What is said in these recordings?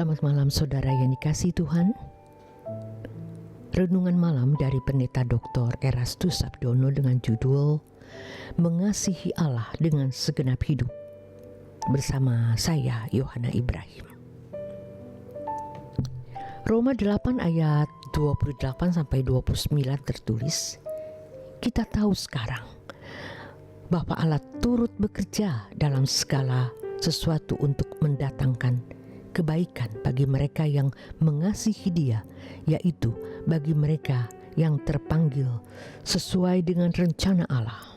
Selamat malam saudara yang dikasihi Tuhan. Renungan malam dari Pendeta Dr. Erastus Sabdono dengan judul Mengasihi Allah dengan Segenap Hidup, bersama saya Yohana Ibrahim. Roma 8 ayat 28-29 tertulis, kita tahu sekarang bahwa Allah turut bekerja dalam segala sesuatu untuk mendatangkan kebaikan bagi mereka yang mengasihi Dia, yaitu bagi mereka yang terpanggil sesuai dengan rencana Allah.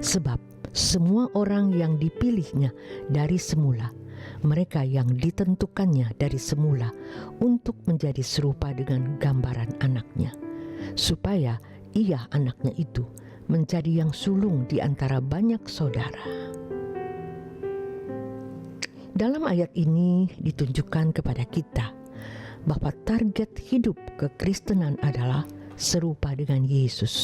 Sebab semua orang yang dipilihnya dari semula, mereka yang ditentukannya dari semula untuk menjadi serupa dengan gambaran anaknya, supaya ia anaknya itu menjadi yang sulung di antara banyak saudara. Dalam ayat ini ditunjukkan kepada kita bahwa target hidup kekristenan adalah serupa dengan Yesus.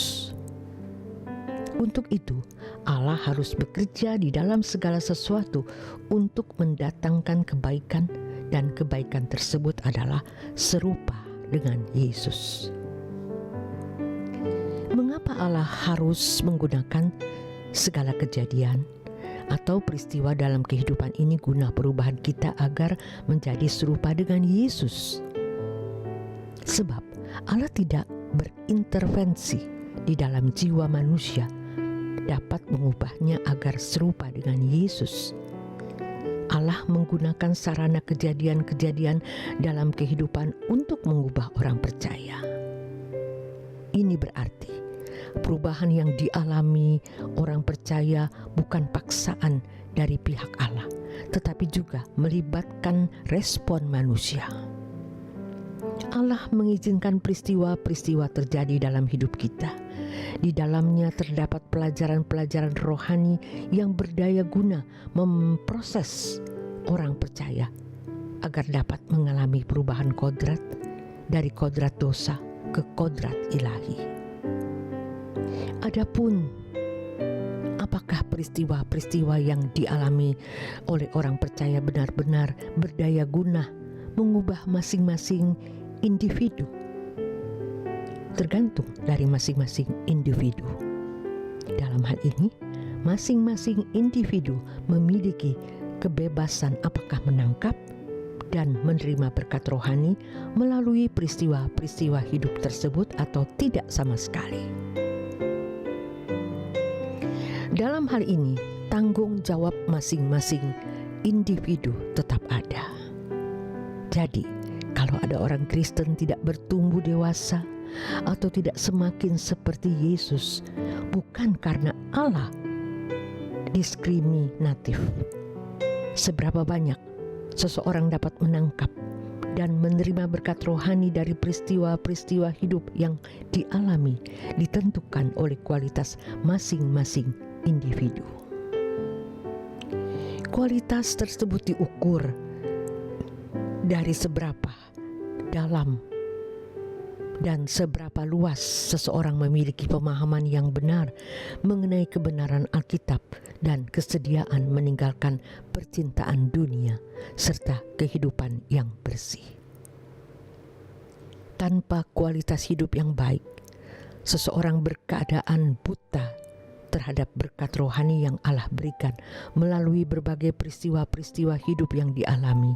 Untuk itu, Allah harus bekerja di dalam segala sesuatu untuk mendatangkan kebaikan, dan kebaikan tersebut adalah serupa dengan Yesus. Mengapa Allah harus menggunakan segala kejadian atau peristiwa dalam kehidupan ini guna perubahan kita agar menjadi serupa dengan Yesus? Sebab Allah tidak berintervensi di dalam jiwa manusia dapat mengubahnya agar serupa dengan Yesus. Allah menggunakan sarana kejadian-kejadian dalam kehidupan untuk mengubah orang percaya. Ini berarti perubahan yang dialami orang percaya bukan paksaan dari pihak Allah, tetapi juga melibatkan respon manusia. Allah mengizinkan peristiwa-peristiwa terjadi dalam hidup kita. Di dalamnya terdapat pelajaran-pelajaran rohani yang berdaya guna memproses orang percaya agar dapat mengalami perubahan kodrat dari kodrat dosa ke kodrat ilahi. Adapun apakah peristiwa-peristiwa yang dialami oleh orang percaya benar-benar berdaya guna mengubah masing-masing individu, tergantung dari masing-masing individu. Dalam hal ini, masing-masing individu memiliki kebebasan apakah menangkap dan menerima berkat rohani melalui peristiwa-peristiwa hidup tersebut atau tidak sama sekali. Dalam hal ini, tanggung jawab masing-masing individu tetap ada. Jadi, kalau ada orang Kristen tidak bertumbuh dewasa atau tidak semakin seperti Yesus, bukan karena Allah diskriminatif. Seberapa banyak seseorang dapat menangkap dan menerima berkat rohani dari peristiwa-peristiwa hidup yang dialami ditentukan oleh kualitas masing-masing individu. Kualitas tersebut diukur dari seberapa dalam dan seberapa luas seseorang memiliki pemahaman yang benar mengenai kebenaran Alkitab dan kesediaan meninggalkan percintaan dunia serta kehidupan yang bersih. Tanpa kualitas hidup yang baik, seseorang berkeadaan buta terhadap berkat rohani yang Allah berikan melalui berbagai peristiwa-peristiwa hidup yang dialami,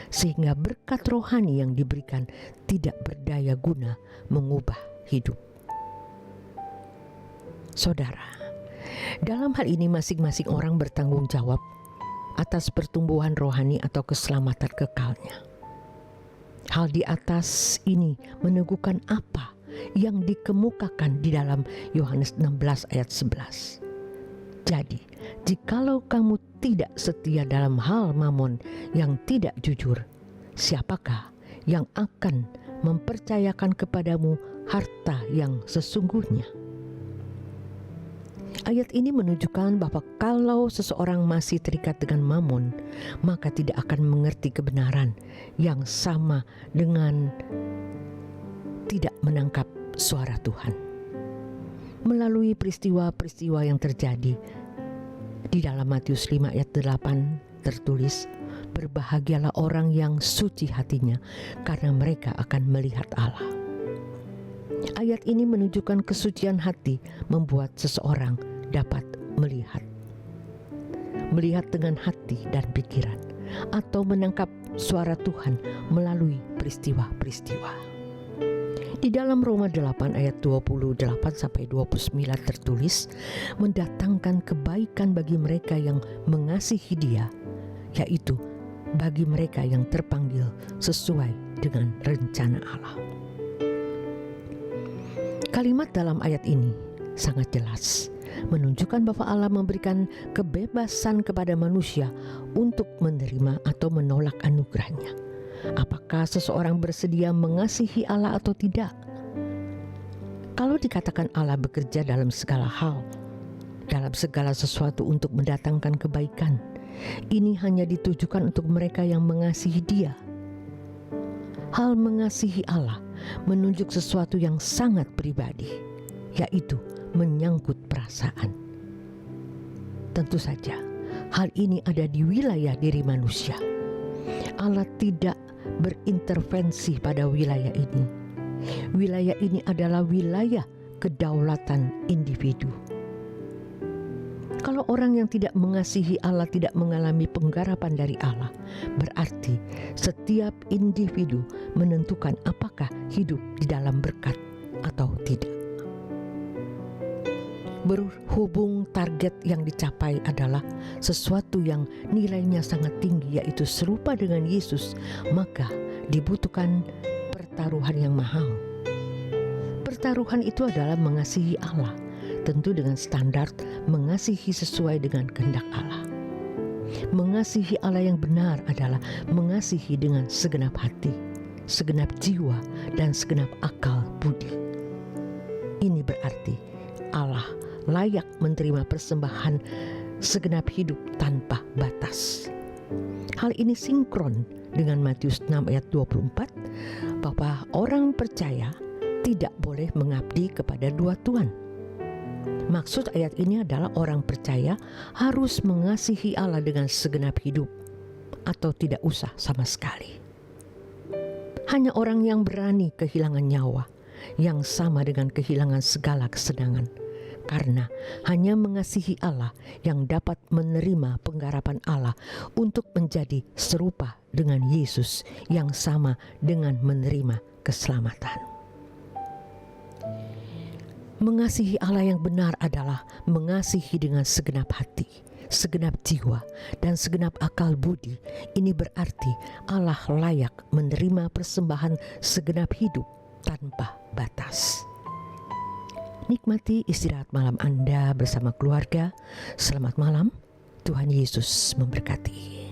sehingga berkat rohani yang diberikan tidak berdaya guna mengubah hidup. Saudara, dalam hal ini masing-masing orang bertanggung jawab atas pertumbuhan rohani atau keselamatan kekalnya. Hal di atas ini meneguhkan apa yang dikemukakan di dalam Yohanes 16 ayat 11. Jadi, jikalau kamu tidak setia dalam hal mamon yang tidak jujur, siapakah yang akan mempercayakan kepadamu harta yang sesungguhnya? Ayat ini menunjukkan bahwa kalau seseorang masih terikat dengan mamon, maka tidak akan mengerti kebenaran yang sama dengan tidak menangkap suara Tuhan. Melalui peristiwa-peristiwa yang terjadi di dalam Matius 5 ayat 8 tertulis Berbahagialah orang yang suci hatinya, karena mereka akan melihat Allah. Ayat ini menunjukkan kesucian hati membuat seseorang dapat melihat dengan hati dan pikiran, atau menangkap suara Tuhan melalui peristiwa-peristiwa. Di dalam Roma 8 ayat 28-29 tertulis, mendatangkan kebaikan bagi mereka yang mengasihi Dia, yaitu bagi mereka yang terpanggil sesuai dengan rencana Allah. Kalimat dalam ayat ini sangat jelas menunjukkan bahwa Allah memberikan kebebasan kepada manusia untuk menerima atau menolak anugerahnya. Apakah seseorang bersedia mengasihi Allah atau tidak? Kalau dikatakan Allah bekerja dalam segala hal, dalam segala sesuatu untuk mendatangkan kebaikan, ini hanya ditujukan untuk mereka yang mengasihi Dia. Hal mengasihi Allah menunjuk sesuatu yang sangat pribadi, yaitu menyangkut perasaan. Tentu saja, hal ini ada di wilayah diri manusia. Allah tidak berintervensi pada wilayah ini. Wilayah ini adalah wilayah kedaulatan individu. Kalau orang yang tidak mengasihi Allah tidak mengalami penggarapan dari Allah, berarti setiap individu menentukan apakah hidup di dalam berkat atau tidak. Berhubung target yang dicapai adalah sesuatu yang nilainya sangat tinggi, yaitu serupa dengan Yesus, maka dibutuhkan pertaruhan yang mahal. Pertaruhan itu adalah mengasihi Allah, tentu dengan standar mengasihi sesuai dengan kehendak Allah. Mengasihi Allah yang benar adalah mengasihi dengan segenap hati, segenap jiwa, dan segenap akal budi. Ini berarti Allah layak menerima persembahan segenap hidup tanpa batas. Hal ini sinkron dengan Matius 6 ayat 24 bahwa orang percaya tidak boleh mengabdi kepada dua tuan. Maksud ayat ini adalah orang percaya harus mengasihi Allah dengan segenap hidup atau tidak usah sama sekali. Hanya orang yang berani kehilangan nyawa yang sama dengan kehilangan segala kesenangan, karena hanya mengasihi Allah yang dapat menerima penggarapan Allah untuk menjadi serupa dengan Yesus yang sama dengan menerima keselamatan. Mengasihi Allah yang benar adalah mengasihi dengan segenap hati, segenap jiwa, dan segenap akal budi. Ini berarti Allah layak menerima persembahan segenap hidup tanpa batas. Nikmati istirahat malam Anda bersama keluarga. Selamat malam, Tuhan Yesus memberkati.